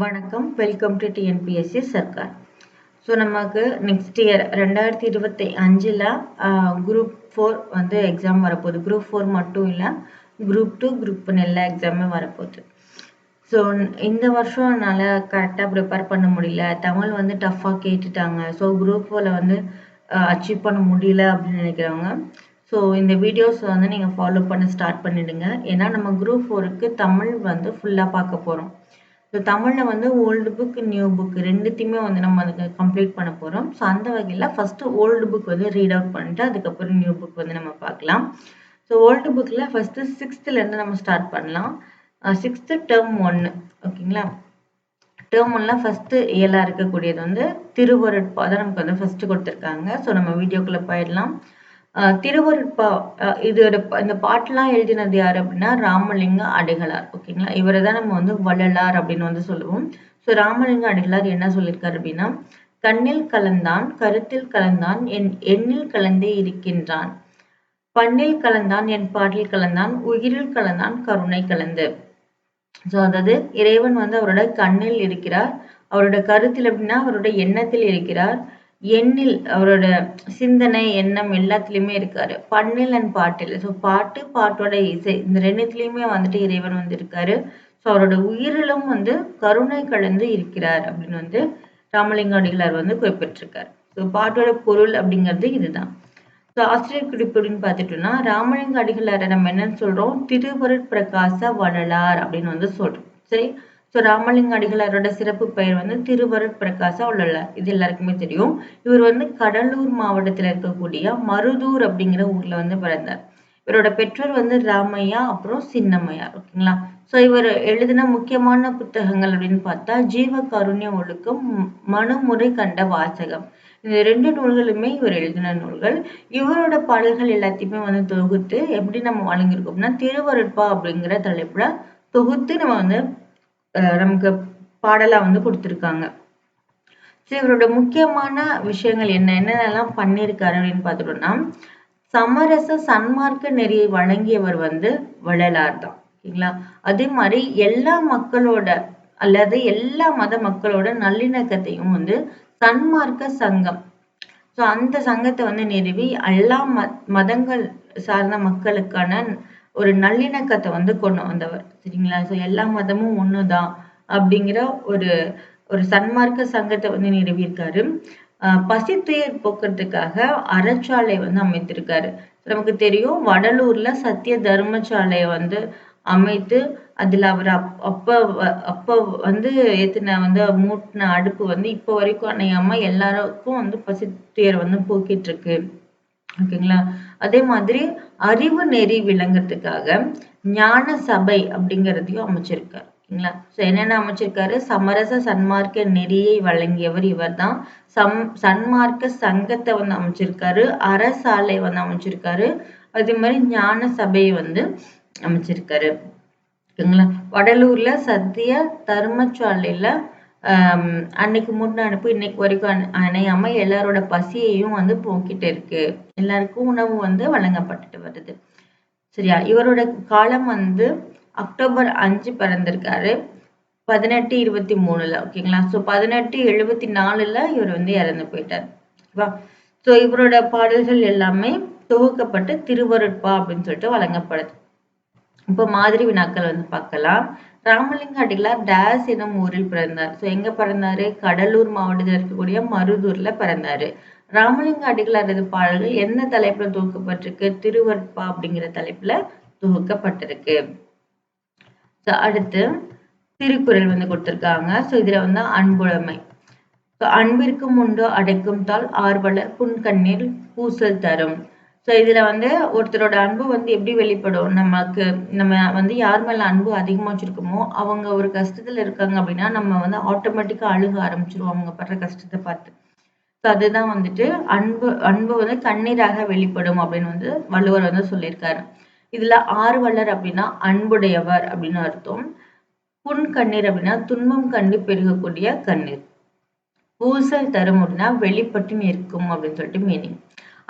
வணக்கம். Welcome to TNPSC Sarkar. So நமக்கு next year 2025 group 4 வந்து எக்ஸாம் வரப்போகுது. குரூப் 4 மட்டும் இல்லை, குரூப் 2 குரூப் 1 எல்லா எக்ஸாமும் வரப்போகுது. ஸோ இந்த வருஷம் என்னால் கரெக்டாக ப்ரிப்பேர் பண்ண முடியல, தமிழ் வந்து டஃப்பாக கேட்டுட்டாங்க, ஸோ குரூப் 4 வந்து அச்சீவ் பண்ண முடியல அப்படின்னு நினைக்கிறவங்க ஸோ இந்த வீடியோஸ் வந்து நீங்கள் ஃபாலோ பண்ண ஸ்டார்ட் பண்ணிடுங்க. ஏன்னா நம்ம குரூப் 4க்கு தமிழ் வந்து ஃபுல்லாக பார்க்க போகிறோம். ஸோ தமிழில் வந்து ஓல்டு புக் நியூ புக் ரெண்டுத்தையுமே வந்து நம்ம அதுக்கு கம்ப்ளீட் பண்ண போகிறோம். ஸோ அந்த வகையில் ஃபஸ்ட்டு ஓல்டு புக் வந்து ரீட் அவுட் பண்ணிட்டு அதுக்கப்புறம் நியூ புக் வந்து நம்ம பார்க்கலாம். ஸோ ஓல்டு புக்கில் ஃபஸ்ட்டு 6th நம்ம ஸ்டார்ட் பண்ணலாம். 6th டேர்ம் 1 ஓகேங்களா. டேர்ம் 1 ஃபஸ்ட்டு இயலாக இருக்கக்கூடியது வந்து திருவருட்பா தான் நமக்கு வந்து ஃபஸ்ட்டு கொடுத்துருக்காங்க. ஸோ நம்ம வீடியோக்குள்ளே போயிடலாம். திருவருட்பா இந்த பாட்டெலாம் எழுதினது யார் அப்படின்னா ராமலிங்க அடிகளார். ஓகேங்களா. இவரை தான் நம்ம வந்து வள்ளலார் அப்படின்னு வந்து சொல்லுவோம். ஸோ ராமலிங்க அடிகளார் என்ன சொல்லியிருக்காரு அப்படின்னா, கண்ணில் கலந்தான், கருத்தில் கலந்தான், என் எண்ணில் கலந்தே இருக்கின்றான், பண்ணில் கலந்தான், என் பாட்டில் கலந்தான், உயிரில் கலந்தான், கருணை கலந்து. ஸோ அதாவது இறைவன் வந்து அவரோட கண்ணில் இருக்கிறார், அவரோட கருத்தில் அப்படின்னா அவரோட எண்ணத்தில் இருக்கிறார், எண்ணில் அவரோட சிந்தனை எண்ணம் எல்லாத்துலேயுமே இருக்காரு, பண்ணில் அண்ட் பாட்டில். ஸோ பாட்டோட இசை இந்த ரெண்டுத்துலேயுமே வந்துட்டு இறைவன் வந்து இருக்காரு. ஸோ அவரோட உயிரிலும் வந்து கருணை கலந்து இருக்கிறார் அப்படின்னு வந்து ராமலிங்க அடிகளார் வந்து குறிப்பிட்டிருக்காரு. ஸோ பாட்டோட பொருள் அப்படிங்கிறது இதுதான். ஸோ ஆசிரியர் குறிப்பு அப்படின்னு பார்த்துட்டோம்னா, ராமலிங்க அடிகளாரை நம்ம என்னன்னு சொல்றோம், திருவருட்பிரகாச வள்ளலார் அப்படின்னு வந்து சொல்றோம். சரி. ஸோ ராமலிங்க அடிகளாரோட சிறப்பு பெயர் வந்து திருவருட்பிரகாச வள்ளலார். இது எல்லாருக்குமே தெரியும். இவர் வந்து கடலூர் மாவட்டத்தில் இருக்கக்கூடிய மருதூர் அப்படிங்கிற ஊர்ல வந்து பிறந்தார். இவரோட பெற்றோர் வந்து ராமையா அப்புறம் சின்னம்மையார். ஓகேங்களா. ஸோ இவர் எழுதின முக்கியமான புத்தகங்கள் அப்படின்னு பார்த்தா ஜீவ கருண்ய ஒழுக்கம், மனுமுறை கண்ட வாசகம், இந்த 2 நூல்களுமே இவர் எழுதின நூல்கள். இவரோட பாடல்கள் எல்லாத்தையுமே வந்து தொகுத்து எப்படி நம்ம வழங்கியிருக்கோம்னா திருவருட்பா அப்படிங்கிற தலைப்புல தொகுத்து நம்ம வந்து நமக்கு பாடலா வந்து கொடுத்துருக்காங்க. சரி, இவரோட முக்கியமான விஷயங்கள் என்னென்னலாம் பண்ணியிருக்காரு அப்படின்னு பார்த்துட்டோம்னா, சமரச சன்மார்க்க நெறியை வழங்கியவர் வந்து வள்ளலார் தான். ஓகேங்களா. அதே மாதிரி எல்லா மக்களோட அல்லது எல்லா மத மக்களோட நல்லிணக்கத்தையும் வந்து சன்மார்க்க சங்கம், ஸோ அந்த சங்கத்தை வந்து நிறுவி எல்லா மதங்கள் சார்ந்த மக்களுக்கான ஒரு நல்லிணக்கத்தை வந்து கொண்டு வந்தவர். சரிங்களா. ஸோ எல்லா மதமும் ஒண்ணுதான் அப்படிங்கிற ஒரு ஒரு சன்மார்க்க சங்கத்தை வந்து நிறுவியிருக்காரு. பசித்துயர் போக்குறதுக்காக அறச்சாலை வந்து அமைத்திருக்காரு. நமக்கு தெரியும், வடலூர்ல சத்திய தர்மசாலையை வந்து அமைத்து அதுல அவர் அப்ப வந்து ஏத்தின வந்து மூட்டின அடுப்பு வந்து இப்ப வரைக்கும் அணையாம எல்லாருக்கும் வந்து பசித்துயர் வந்து போக்கிட்டு இருக்கு. ஓகேங்களா. அதே மாதிரி அறிவு நெறி விளங்குறதுக்காக ஞான சபை அப்படிங்கிறதையும் அமைச்சிருக்காரு. ஓகேங்களா. ஸோ என்னென்ன அமைச்சிருக்காரு, சமரச சன்மார்க்க நெறியை வழங்கியவர் இவர் தான். சன்மார்க்க சங்கத்தை வந்து அமைச்சிருக்காரு, அறசாலை வந்து அமைச்சிருக்காரு, அதே மாதிரி ஞான சபையை வந்து அமைச்சிருக்காரு. ஓகேங்களா. வடலூர்ல சத்திய தர்மசாலையில அன்னைக்கு முன்ன அனுப்பி இன்னைக்கு வரைக்கும் அணையாம எல்லாரோட பசியையும் வந்து போக்கிட்டு இருக்கு, எல்லாருக்கும் உணவு வந்து வழங்கப்பட்டுட்டு வருது. சரியா. இவரோட காலம் வந்து அக்டோபர் 5 பிறந்திருக்காரு 1823. ஓகேங்களா. ஸோ 1874 இவர் வந்து இறந்து போயிட்டார். ஓகேவா. ஸோ இவரோட பாடல்கள் எல்லாமே தொகுக்கப்பட்டு திருவருட்பா அப்படின்னு சொல்லிட்டு வழங்கப்படுது. இப்போ மாதிரி வினாக்கள் வந்து பார்க்கலாம். ராமலிங்க அடிகளார் டேஸ் எனும் ஊரில் பிறந்தார். ஸோ எங்க பிறந்தாரு, கடலூர் மாவட்டத்தில் இருக்கக்கூடிய மருதூர்ல பிறந்தாரு. ராமலிங்க அடிகளாரது பாடல்கள் எந்த தலைப்புல தொகுக்கப்பட்டிருக்கு, திருவருட்பா அப்படிங்கிற தலைப்புல தொகுக்கப்பட்டிருக்கு. அடுத்து திருக்குறள் வந்து கொடுத்திருக்காங்க. ஸோ இதுல வந்து அன்புடைமை, அன்பிற்கும் உண்டு அடைக்கும் தாள் ஆர்வலர் புன்கண்ணீர் பூசல் தரும். ஸோ இதுல வந்து ஒருத்தரோட அன்பு வந்து எப்படி வெளிப்படும், நம்ம வந்து யார் மேல அன்பு அதிகமா வச்சிருக்கோமோ அவங்க ஒரு கஷ்டத்துல இருக்காங்க அப்படின்னா நம்ம வந்து ஆட்டோமேட்டிக்கா அழுக ஆரம்பிச்சிருவோம் அவங்க படுற கஷ்டத்தை பார்த்து. ஸோ அதுதான் வந்துட்டு அன்பு வந்து கண்ணீராக வெளிப்படும் அப்படின்னு வந்து வள்ளுவர் வந்து சொல்லியிருக்காரு. இதுல ஆர்வலர் அப்படின்னா அன்புடையவர் அப்படின்னு அர்த்தம். புன் கண்ணீர் அப்படின்னா துன்பம் கண்டு பெருகக்கூடிய கண்ணீர். பூசல் தரும் அப்படின்னா வெளிப்பட்டு நிற்கும் அப்படின்னு சொல்லிட்டு மீனிங்.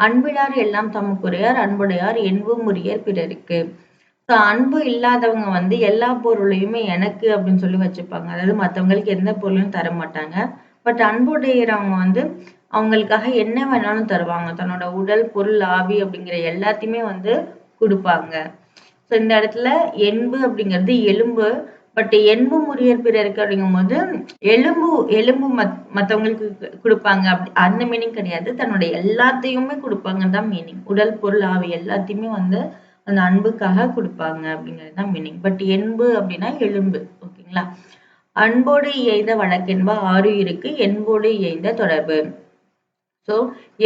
அன்பிலார் எல்லாம் தமக்குரையார், அன்புடையார் என்பும் உரியர் பிறருக்கு. ஸோ அன்பு இல்லாதவங்க வந்து எல்லா பொருளையுமே எனக்கு அப்படின்னு சொல்லி வச்சுப்பாங்க. அதாவது மத்தவங்களுக்கு எந்த பொருளையும் தர மாட்டாங்க. பட் அன்புடையறவங்க வந்து அவங்களுக்காக என்ன வேணாலும் தருவாங்க. தன்னோட உடல், பொருள், ஆவி அப்படிங்கிற எல்லாத்தையுமே வந்து குடுப்பாங்க. ஸோ இந்த இடத்துல என்பு அப்படிங்கிறது எலும்பு. பட் என்பு முறியற் பிறருக்கு அப்படிங்கும்போது எலும்பு எலும்பு மத்தவங்களுக்கு குடுப்பாங்க அந்த மீனிங் கிடையாது. தன்னுடைய எல்லாத்தையுமே குடுப்பாங்கன்னு தான் மீனிங். உடல், பொருள், ஆவி எல்லாத்தையுமே வந்து அந்த அன்புக்காக குடுப்பாங்க அப்படிங்கிறது தான் மீனிங். பட் என்பு அப்படின்னா எலும்பு. ஓகேங்களா? அன்போடு இயைந்த வழக்கென்ப ஆருயிருக்கு என்போடு இயைந்த தொடர்பு. ஸோ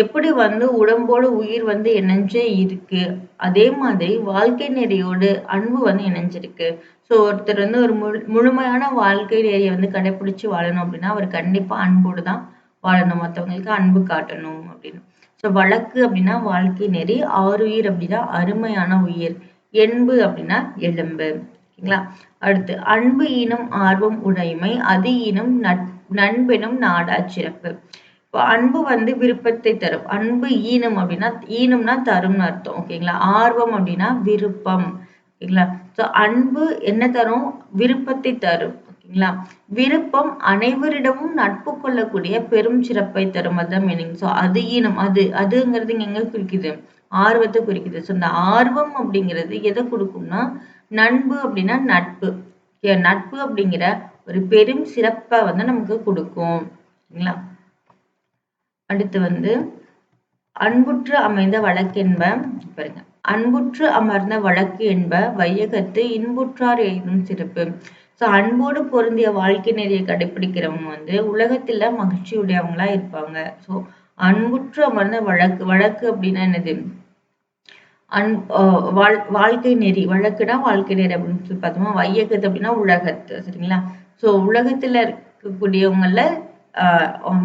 எப்படி வந்து உடம்போடு உயிர் வந்து இணைஞ்சே இருக்கு, அதே மாதிரி வாழ்க்கை நெறியோடு அன்பு வந்து இணைஞ்சிருக்கு. ஸோ ஒருத்தர் வந்து ஒரு முழுமையான வாழ்க்கை நெறிய வந்து கடைப்பிடிச்சு வாழணும் அப்படின்னா, அவர் கண்டிப்பா அன்போடு தான் வாழணும். மத்தவங்களுக்கு அன்பு காட்டணும் அப்படின்னு. ஸோ வழக்கு அப்படின்னா வாழ்க்கை நெறி, ஆருயிர் அப்படின்னா அருமையான உயிர், என்பு அப்படின்னா எலும்பு. ஓகேங்களா? அடுத்து அன்பு ஈனும் ஆர்வம் உடைமை, அது ஈனும் நண்பெனும் நாடாச் சிறப்பு. இப்போ அன்பு வந்து விருப்பத்தை தரும். அன்பு ஈனம் அப்படின்னா ஈனும்னா தரும்னு அர்த்தம். ஓகேங்களா? ஆர்வம் அப்படின்னா விருப்பம். ஓகேங்களா? ஸோ அன்பு என்ன தரும்? விருப்பத்தை தரும். ஓகேங்களா? விருப்பம் அனைவரிடமும் நட்பு கொள்ளக்கூடிய பெரும் சிறப்பை தரும். அதுதான் மீனிங். ஸோ அது ஈனம். அதுங்கிறது இங்க எங்க குறிக்குது? ஆர்வத்தை குறிக்குது. ஸோ இந்த ஆர்வம் அப்படிங்கிறது எதை கொடுக்கும்னா, நண்பு அப்படின்னா நட்பு. நட்பு அப்படிங்கிற ஒரு பெரும் சிறப்பை வந்து நமக்கு கொடுக்கும். சரிங்களா? அடுத்து வந்து அன்புற்று அமைந்த வழக்கென்ப பாருங்க. அன்புற்று அமர்ந்த வழக்கு என்ப வையகத்து இன்புற்றார் எய்தும் சிறப்பு. ஸோ அன்போடு பொருந்திய வாழ்க்கை நெறியை கடைப்பிடிக்கிறவங்க வந்து உலகத்துல மகிழ்ச்சியுடையவங்களா இருப்பாங்க. ஸோ அன்புற்று அமர்ந்த வழக்கு வழக்கு அப்படின்னா என்னது? வாழ்க்கை நெறி. வழக்குனா வாழ்க்கை நெறி அப்படின்னு சொல்லி பார்த்தோம்னா, வையகத்து அப்படின்னா உலகத்து. சரிங்களா? ஸோ உலகத்துல இருக்கக்கூடியவங்கள்ல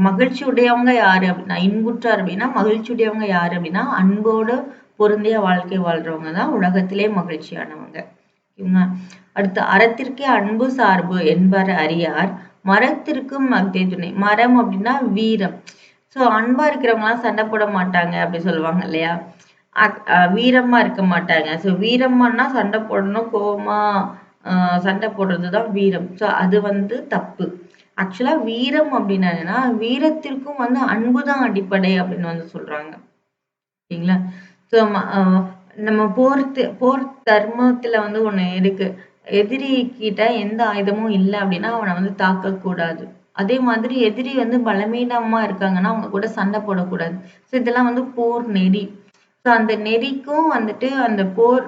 மகிழ்ச்சி உடையவங்க யாரு அப்படின்னா, இன்புற்றார் அப்படின்னா மகிழ்ச்சி உடையவங்க யாரு அப்படின்னா, அன்போடு பொருந்திய வாழ்க்கை வாழ்றவங்க தான் உலகத்திலே மகிழ்ச்சியானவங்க. ஓகேங்களா? அடுத்து அறத்திற்கே அன்பு சார்பு என்பர் அறியார், மரத்திற்கும் அஃதே துணை. மரம் அப்படின்னா வீரம். ஸோ அன்பா இருக்கிறவங்கலாம் சண்டை போட மாட்டாங்க அப்படி சொல்லுவாங்க இல்லையா? வீரமா இருக்க மாட்டாங்க. ஸோ வீரமான்னா சண்டை போடணும், கோவமா சண்டை போடுறது தான் வீரம். ஸோ அது வந்து தப்பு. ஆக்சுவலா வீரம் அப்படின்னா என்னன்னா, வீரத்திற்கும் வந்து அன்பு தான் அடிப்படை அப்படின்னு வந்து சொல்றாங்க. ஓகேங்களா? ஸோ நம்ம போர் தர்மத்துல வந்து ஒண்ணு இருக்கு. எதிரி கிட்ட எந்த ஆயுதமும் இல்ல அப்படின்னா, அவன வந்து தாக்கக்கூடாது. அதே மாதிரி எதிரி வந்து பலவீனமா இருக்காங்கன்னா, அவங்க கூட சண்டை போடக்கூடாது. ஸோ இதெல்லாம் வந்து போர் நெறி. ஸோ அந்த நெறிக்கும் வந்துட்டு அந்த போர்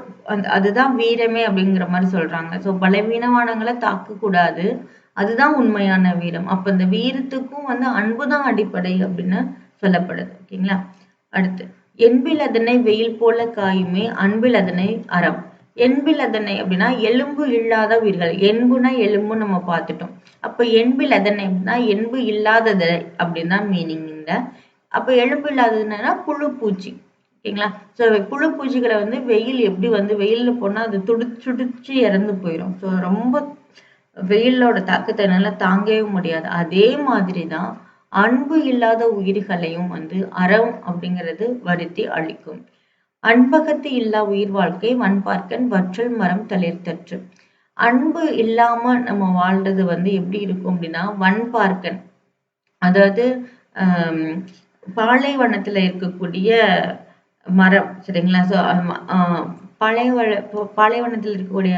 அதுதான் வீரமே அப்படிங்கிற மாரி சொல்றாங்க. ஸோ பலவீனமானவங்கள தாக்கக்கூடாது. அதுதான் உண்மையான வீரம். அப்ப இந்த வீரத்துக்கும் வந்து அன்பு தான் அடிப்படை அப்படின்னு சொல்லப்படுது. ஓகேங்களா? அடுத்து என்பில் அதனை வெயில் போல காயுமே அன்பில் அதனை அறம். என்பில் அதனை அப்படின்னா எலும்பு இல்லாத உயிர்கள். என்புனா எலும்புன்னு நம்ம பார்த்துட்டோம். அப்ப என்பில் அதனை அப்படின்னா என்பு இல்லாதது அப்படின்னு தான் மீனிங் இந்த. அப்ப எலும்பு இல்லாதது என்னன்னா புழு பூச்சி. ஓகேங்களா? ஸோ புழு பூச்சிகளை வந்து வெயில் எப்படி வந்து வெயில்ல போனா அது துடிச்சு இறந்து போயிடும். ஸோ ரொம்ப வெயிலோட தாக்கத்தை என்னால தாங்கவே முடியாது. அதே மாதிரி தான் அன்பு இல்லாத உயிர்களையும் வந்து அறம் அப்படிங்கிறது வருத்தி அழிக்கும். அன்பகத்து இல்லா உயிர் வாழ்க்கை வன்பார்க்கன் வற்றல் மரம் தளிர்த்தற்று. அன்பு இல்லாம நம்ம வாழ்றது வந்து எப்படி இருக்கும் அப்படின்னா, வன்பார்க்கன். அதாவது பாலைவனத்துல இருக்கக்கூடிய மரம். சரிங்களா? ஸோ பாலைவனத்தில் இருக்கக்கூடிய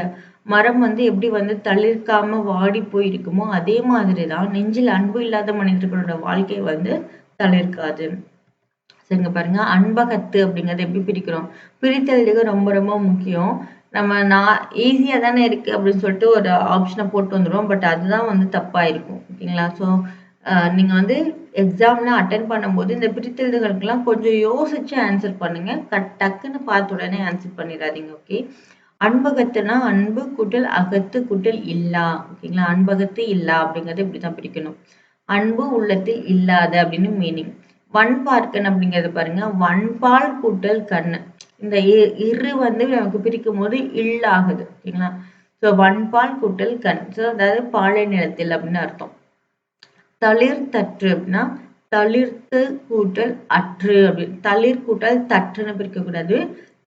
மரம் வந்து எப்படி வந்து தளிர்க்காம வாடி போயிருக்குமோ, அதே மாதிரி தான் நெஞ்சில் அன்பு இல்லாத மனிதர்களோட வாழ்க்கை வந்து தளிர்க்காது. சரிங்க பாருங்க. அன்பகத்து அப்படிங்கிறத எப்படி பிரிக்கிறோம்? பிரித்தெழுதுக ரொம்ப ரொம்ப முக்கியம். நான் ஈஸியா தானே இருக்கு அப்படின்னு சொல்லிட்டு ஒரு ஆப்ஷன போட்டு வந்துருவோம். பட் அதுதான் வந்து தப்பா இருக்கும். ஓகேங்களா? ஸோ நீங்க வந்து எக்ஸாம்லாம் அட்டெண்ட் பண்ணும்போது இந்த பிரித்தெழுதுகளுக்கெல்லாம் கொஞ்சம் யோசிச்சு ஆன்சர் பண்ணுங்க. டக்குன்னு பார்த்த உடனே ஆன்சர் பண்ணிடாதீங்க. ஓகே. அன்பகத்துனா அன்பு கூட்டல் அகத்து கூட்டல் இல்லா. ஓகேங்களா? அன்பகத்து இல்லா அப்படிங்கிறத இப்படிதான் பிரிக்கணும். அன்பு உள்ளத்தில் இல்லாத அப்படின்னு மீனிங். வன்பார்க்கன் அப்படிங்கிறது பாருங்க. வன்பால் கூட்டல் கண்ணு. இந்த இரு வந்து நமக்கு பிரிக்கும் போது இல்லாகுது. ஓகேங்களா? ஸோ வன்பால் கூட்டல் கண். ஸோ அதாவது பாலை நிலத்தில் அப்படின்னு அர்த்தம். தளிர்த்தற்று அப்படின்னா தளிர்த்து கூட்டல் அற்று அப்படின்னு. தளிர் கூட்டல் தற்றுன்னு பிரிக்கக்கூடாது.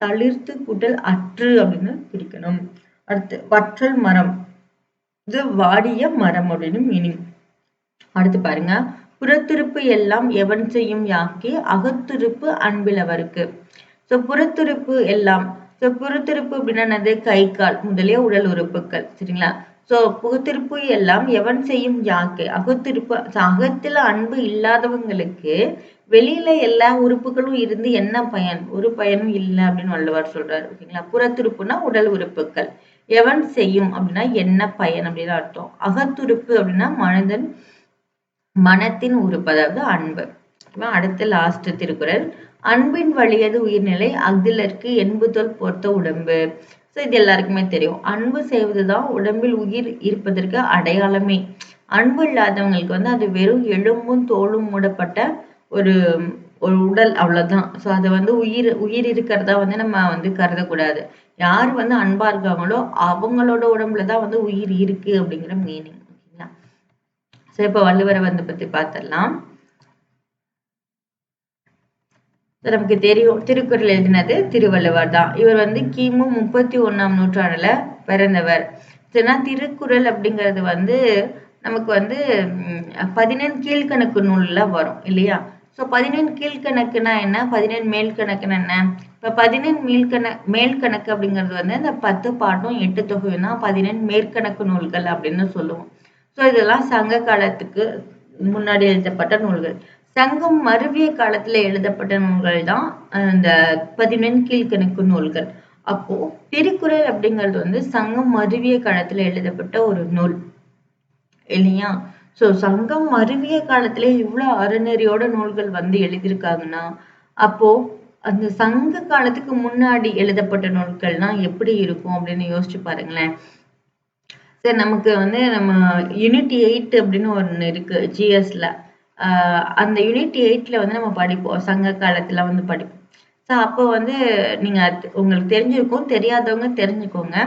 தளிர்த்து கூட்டல் அற்று அப்படின்னு பிரிக்கணும். அடுத்து வற்றல் மரம், இது வாடிய மரம் அப்படின்னு மீனிங். அடுத்து பாருங்க, புறத்துறுப்பு எல்லாம் எவன் செய்யும் யாக்கே அகத்துறுப்பு அன்பிலவருக்கு. ஸோ புறத்துறுப்பு எல்லாம், ஸோ புறத்துறுப்பு அப்படின்னா என்னது? கை கால் முதலிய உடல் உறுப்புகள், சரிங்களா? ஸோ புறத்துறுப்பு எல்லாம் எவன் செய்யும் யாக்கே அகத்துறுப்பு, அகத்துல அன்பு இல்லாதவங்களுக்கு வெளியில எல்லா உறுப்புகளும் இருந்து என்ன பயன்? ஒரு பயனும் இல்லை அப்படின்னு வள்ளுவர் சொல்றாரு, ஓகேங்களா? புறத்துறுப்புனா உடல் உறுப்புகள், எவன் செய்யும் அப்படின்னா என்ன பயன் அப்படின்னு அர்த்தம். அகத்துறுப்பு அப்படின்னா மனத்தின் உறுப்பு, அதாவது அன்பு. அடுத்து லாஸ்ட் திருக்குறள், அன்பின் வழியது உயிர்நிலை அஃதிலர்க்கு என்புதொல் பொறுத்த உடம்பு. ஸோ இது எல்லாருக்குமே தெரியும், அன்பு செய்வதுதான் உடம்பில் உயிர் இருப்பதற்கு அடையாளமே. அன்பு இல்லாதவங்களுக்கு வந்து அது வெறும் எலும்பும் தோலும் மூடப்பட்ட ஒரு ஒரு உடல், அவ்வளவுதான். ஸோ அதை வந்து உயிர் இருக்கிறதா வந்து நம்ம வந்து கருதக்கூடாது. யார் வந்து அன்பா இருக்காங்களோ அவங்களோட உடம்புல தான் வந்து உயிர் இருக்கு அப்படிங்கிற மீனிங், ஓகேங்களா? ஸோ இப்போ வள்ளுவரை வந்து பத்தி பார்த்துடலாம். நமக்கு தெரியும், திருக்குறள் எழுதினது திருவள்ளுவர் தான். இவர் வந்து கிமு 31ஆம் நூற்றாண்டுல பிறந்தவர். சரினா திருக்குறள் அப்படிங்கிறது வந்து நமக்கு வந்து 17 கீழ்கணக்கு நூல்ல வரும் இல்லையா? ஸோ 17 கீழ்கணக்குனா என்ன, 17 மேல்கணக்குன்னா என்ன? இப்போ 17 மேல்கணக்கு அப்படிங்கிறது வந்து இந்த 10 பாட்டும் 8 தொகையும் தான் 17 மேற்கணக்கு நூல்கள் அப்படின்னு சொல்லுவோம். ஸோ இதெல்லாம் சங்க காலத்துக்கு முன்னாடி எழுதப்பட்ட நூல்கள். சங்கம் மருவிய காலத்துல எழுதப்பட்ட நூல்கள் தான் இந்த 17 கீழ்கணக்கு நூல்கள். அப்போ திருக்குறள் அப்படிங்கிறது வந்து சங்கம் மருவிய காலத்துல எழுதப்பட்ட ஒரு நூல் இல்லையா? சோ சங்கம் மருவிய காலத்திலே இவ்வளவு அறநெறியோட நூல்கள் வந்து எழுதியிருக்காங்கன்னா, அப்போ அந்த சங்க காலத்துக்கு முன்னாடி எழுதப்பட்ட நூல்கள்லாம் எப்படி இருக்கும் அப்படின்னு யோசிச்சு பாருங்களேன். சரி, நமக்கு வந்து நம்ம யூனிட் 8 அப்படின்னு ஒண்ணு இருக்கு ஜிஎஸ்ல. அந்த யூனிட் 8ல வந்து நம்ம படிப்போம். சங்க காலத்துல வந்து படிப்போம். ஸோ அப்போ வந்து நீங்க உங்களுக்கு தெரிஞ்சிருக்கும். தெரியாதவங்க தெரிஞ்சுக்கோங்க.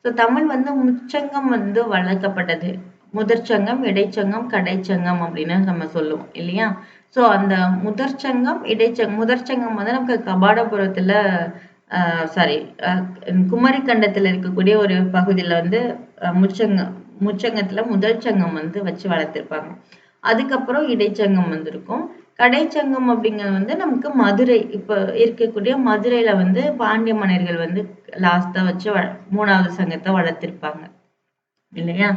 ஸோ தமிழ் வந்து முச்சங்கம் வந்து வளர்க்கப்பட்டது. முதற்சங்கம், இடைச்சங்கம், கடைச்சங்கம் அப்படின்னு நம்ம சொல்லுவோம் இல்லையா? ஸோ அந்த முதற்சங்கம் வந்து நமக்கு கபாடபுரத்துல சாரி குமரி கண்டத்துல இருக்கக்கூடிய ஒரு பகுதியில வந்து முச்சங்கத்துல முதல் சங்கம் வந்து வச்சு வளர்த்திருப்பாங்க. அதுக்கப்புறம் இடைச்சங்கம் வந்திருக்கும். கடைச்சங்கம் அப்படிங்கிறது வந்து நமக்கு மதுரை, இப்ப இருக்கக்கூடிய மதுரையில வந்து பாண்டிய மன்னர்கள் வந்து லாஸ்டா வச்சு 3வது சங்கத்தை வளர்த்திருப்பாங்க இல்லையா?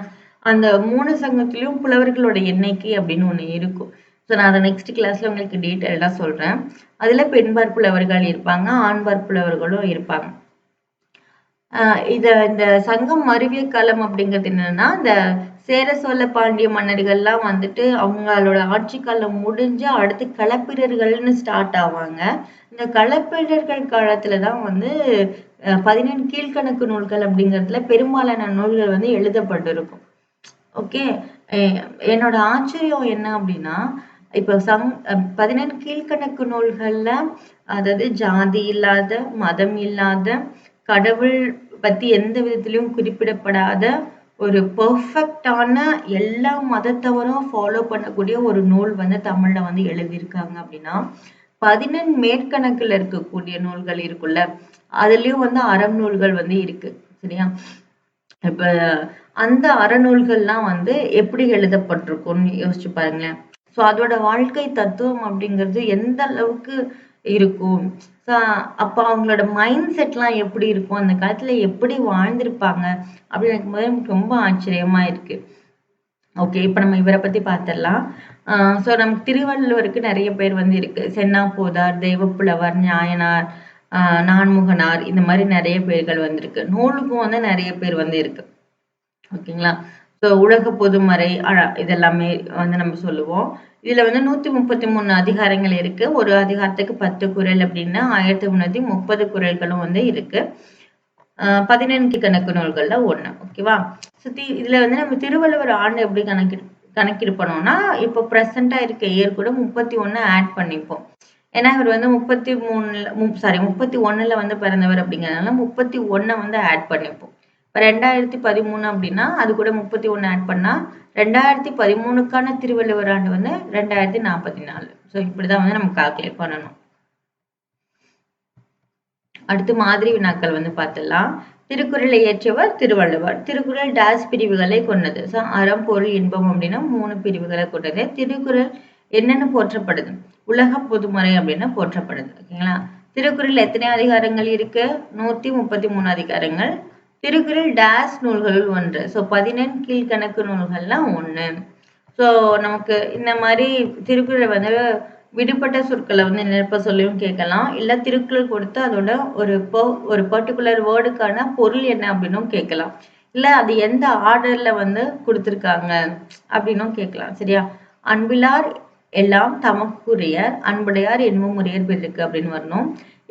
அந்த 3 சங்கத்திலயும் புலவர்களோட எண்ணிக்கை அப்படின்னு ஒண்ணு இருக்கும். ஸோ நான் அதை நெக்ஸ்ட் கிளாஸ்ல உங்களுக்கு டீட்டெயில்டா சொல்றேன். அதுல பெண்பார் புலவர்கள் இருப்பாங்க, ஆண்பார் புலவர்களும் இருப்பாங்க. இந்த சங்கம் மருவிய காலம் அப்படிங்கிறது என்னன்னா, இந்த சேர சோழ பாண்டிய மன்னர்கள்லாம் வந்துட்டு அவங்களோட ஆட்சி காலம் முடிஞ்சு அடுத்து களப்பிரர்கள்னு ஸ்டார்ட் ஆவாங்க. இந்த களப்பிரர்கள் காலத்துல தான் வந்து 17 கீழ்கணக்கு நூல்கள் அப்படிங்கிறதுல பெரும்பாலான நூல்கள் வந்து எழுதப்பட்டிருக்கும். ஓகே. என்னோட ஆச்சரியம் என்ன அப்படின்னா, இப்போ 17 கீழ்கணக்கு நூல்கள்ல, அதாவது ஜாதி இல்லாத, மதம் இல்லாத, கடவுள் பத்தி எந்த விதத்திலும் குறிப்பிடப்படாத ஒரு பெர்ஃபெக்டான எல்லா மதத்தவரும் ஃபாலோ பண்ணக்கூடிய ஒரு நூல் வந்து தமிழ்ல வந்து எழுதியிருக்காங்க அப்படின்னா, 17 மேற்கணக்குல இருக்கக்கூடிய நூல்கள் இருக்குல்ல, அதுலயும் வந்து அறம் நூல்கள் வந்து இருக்கு, சரியா? இப்ப அந்த அறநூல்கள்லாம் வந்து எப்படி எழுதப்பட்டிருக்கும்னு யோசிச்சு பாருங்களேன். ஸோ அதோட வாழ்க்கை தத்துவம் அப்படிங்கிறது எந்த அளவுக்கு இருக்கும்? அப்ப அவங்களோட மைண்ட் செட்லாம் எப்படி இருக்கும்? அந்த காலத்துல எப்படி வாழ்ந்திருப்பாங்க? அப்படின்னு இருக்கும்போது எனக்கு ரொம்ப ஆச்சரியமா இருக்கு. ஓகே. இப்ப நம்ம இவரை பத்தி பார்த்திடலாம். ஸோ நமக்கு திருவள்ளுவருக்கு நிறைய பேர் வந்து இருக்கு. சென்னா போதார், தெய்வப்புலவர், நாயனார், நான்முகனார், இந்த மாதிரி நிறைய பேர்கள் வந்திருக்கு. நூலுக்கும் வந்து நிறைய பேர் வந்து இருக்கு. ஓகேங்களா? ஸோ உலக பொதுமறை இதெல்லாமே வந்து நம்ம சொல்லுவோம். இதுல வந்து 133 அதிகாரங்கள் இருக்கு. ஒரு அதிகாரத்துக்கு 10 குறள் அப்படின்னா 1330 குறள்களும் வந்து இருக்கு. 17 கணக்கு நூல்கள்ல ஒண்ணு. ஓகேவா? இதுல வந்து நம்ம திருவள்ளுவர் ஆண்டு எப்படி கணக்கீடு பண்ணோம்னா, இப்போ பிரசண்டா இருக்க இயர் கூட 31 ஆட் பண்ணிப்போம். ஏன்னா இவர் வந்து 31ல வந்து பிறந்தவர் அப்படிங்கிறதுனால 31 வந்து ஆட் பண்ணிப்போம். இப்ப 2013 அப்படின்னா அது கூட 31 ஆட் பண்ணா 2013க்கான திருவள்ளுவர் ஆண்டு வந்து 2044. ஸோ இப்படிதான் வந்து நம்ம கால்குலேட் பண்ணணும். அடுத்து மாதிரி வினாக்கள் வந்து பார்த்துடலாம். திருக்குறளை இயற்றியவர் திருவள்ளுவர். திருக்குறள் டேஸ் பிரிவுகளை கொண்டது. ஸோ அறம், பொருள், இன்பம் அப்படின்னு 3 பிரிவுகளை கொண்டது. திருக்குறள் என்னன்னு போற்றப்படுது? உலக பொதுமறை அப்படின்னு போற்றப்படுது. ஓகேங்களா? திருக்குறள் எத்தனை அதிகாரங்கள் இருக்கு? 133 அதிகாரங்கள். திருக்குறள் டேஸ் நூல்களுள் ஒன்று. ஸோ 14 கீழ்கணக்கு நூல்கள்ல ஒண்ணு. ஸோ நமக்கு இந்த மாதிரி திருக்குறள் வந்து விடுபட்ட சொற்களை வந்து நிரப்ப சொல்லியும் கேட்கலாம். இல்ல திருக்குறள் கொடுத்து அதோட ஒரு பர்ட்டிகுலர் வேர்டுக்கான பொருள் என்ன அப்படின்னும் கேட்கலாம். இல்ல அது எந்த ஆர்டர்ல வந்து கொடுத்துருக்காங்க அப்படின்னும் கேட்கலாம். சரியா? அன்பிலார் எல்லாம் தமக்குரியர், அன்புடையார் என்பும் உரியர் பெருக்கு அப்படின்னு வரணும்.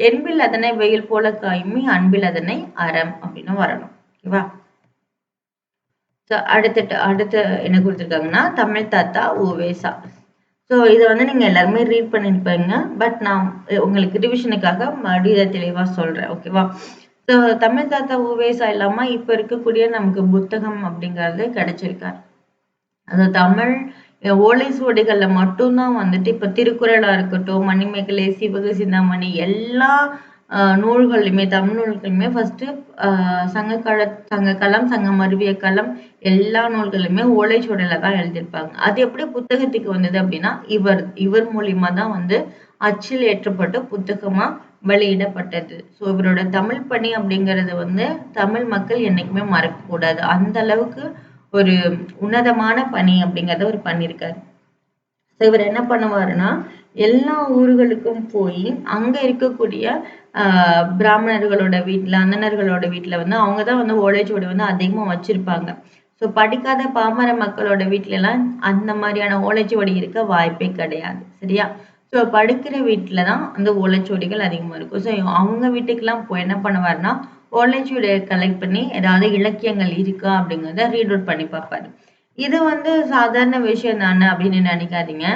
என்பில் அதனை வெயில் போல காயுமி, அன்பில் அதனை அறம் அப்படின்னு வரணும். ஓகேவா? அடுத்து என்ன கொடுத்துருக்காங்கன்னா தமிழ் தாத்தா உவேசா. ஸோ இதை வந்து நீங்கள் எல்லாருமே ரீட் பண்ணியிருப்பீங்க. பட் நான் உங்களுக்கு ரிவிஷனுக்காக மறுபடியும் இதை தெளிவாக சொல்கிறேன். ஓகேவா? ஸோ தமிழ் தாத்தா உவேசா இல்லாமல் இப்போ இருக்கக்கூடிய நமக்கு புத்தகம் அப்படிங்கிறது கிடைச்சிருக்காரு. அது தமிழ் ஓலை சுவடிகளில் மட்டும்தான் வந்துட்டு இப்போ திருக்குறளாக இருக்கட்டும், மணிமேகலை, சிவக சிந்தாமணி எல்லா நூல்கள்லையுமே தமிழ் நூல்களுமே ஃபர்ஸ்ட்டு சங்ககாலம், சங்கம் மருவிய காலம் எல்லா நூல்களுமே ஓலைச்சுவடியில தான் எழுதியிருப்பாங்க. அது எப்படி புத்தகத்துக்கு வந்தது அப்படின்னா இவர் மூலியமா தான் வந்து அச்சில் ஏற்றப்பட்டு புத்தகமா வெளியிடப்பட்டது. ஸோ இவரோட தமிழ் பணி அப்படிங்கிறது வந்து தமிழ் மக்கள் என்னைக்குமே மறக்கக்கூடாது. அந்த அளவுக்கு ஒரு உன்னதமான பணி அப்படிங்கிறத அவர் பண்ணியிருக்காரு. ஸோ இவர் என்ன பண்ணுவாருன்னா எல்லா ஊர்களுக்கும் போய் அங்க இருக்கக்கூடிய பிராமணர்களோட வீட்டில், அந்தணர்களோட வீட்டில் வந்து அவங்க தான் வந்து ஓலைச்சுவடி வந்து அதிகமாக வச்சிருப்பாங்க. ஸோ படிக்காத பாமர மக்களோட வீட்டிலலாம் அந்த மாதிரியான ஓலைச்சுவடி இருக்க வாய்ப்பே கிடையாது. சரியா? ஸோ படிக்கிற வீட்டில் தான் அந்த ஓலைச்சுவடிகள் அதிகமாக இருக்கும். ஸோ அவங்க வீட்டுக்கெல்லாம் போய் என்ன பண்ணுவாருன்னா ஓலைச்சுவடியை கலெக்ட் பண்ணி ஏதாவது இலக்கியங்கள் இருக்கா அப்படிங்கிறத ரீட் அவுட் பண்ணி பார்ப்பாரு. இது வந்து சாதாரண விஷயம் தானே அப்படின்னு நினைக்காதீங்க.